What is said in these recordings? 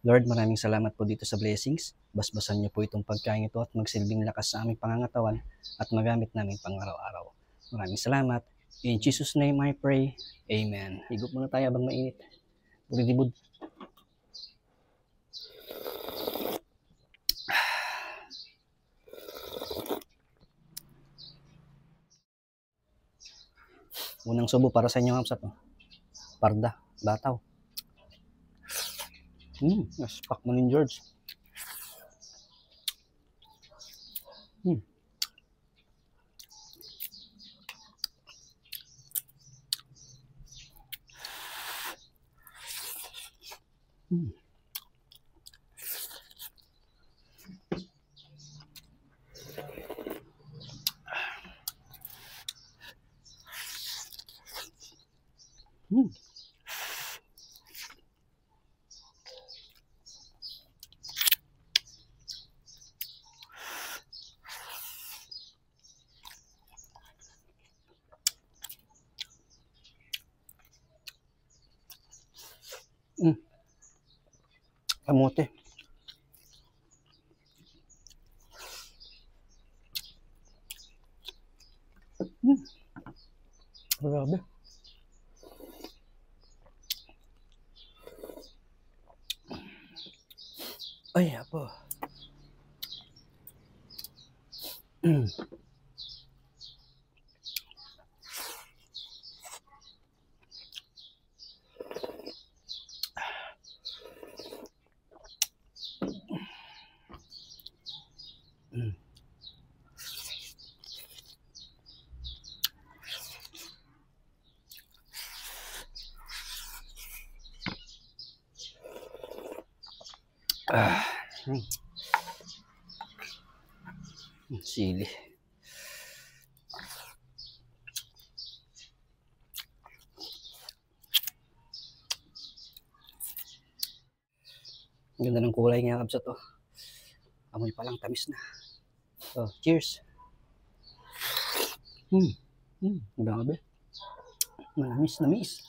Lord, maraming salamat po dito sa blessings. Basbasan niyo po itong pagkain ito at magsilbing lakas sa aming pangangatawan at magamit namin pang araw-araw. Maraming salamat. In Jesus' name I pray. Amen. Higop muna tayo habang mainit. Buridibud. Unang subo para sa inyo, Hamsat. Parda, bataw. Naspak mo nin George. Kamote. Grabe. Ay, apo. Sili. Ang ganda ng kulay nga, Kabsat. Amoy pa lang, tamis na. Cheers. Grabe. Manamis.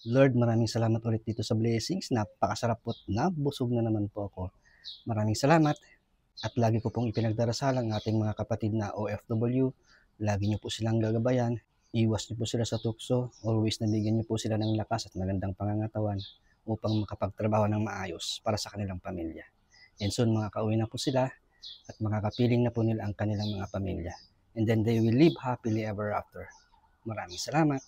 Lord, maraming salamat ulit dito sa blessings. Napakasarap po at nabusog na naman po ako. Maraming salamat. At lagi ko pong ipinagdarasal ang ating mga kapatid na OFW. Lagi niyo po silang gagabayan. Iwas niyo po sila sa tukso. Always nabigyan niyo po sila ng lakas at magandang pangangatawan upang makapagtrabaho ng maayos para sa kanilang pamilya. And soon makakauwi na po sila at makakapiling na po nila ang kanilang mga pamilya. And then they will live happily ever after. Maraming salamat.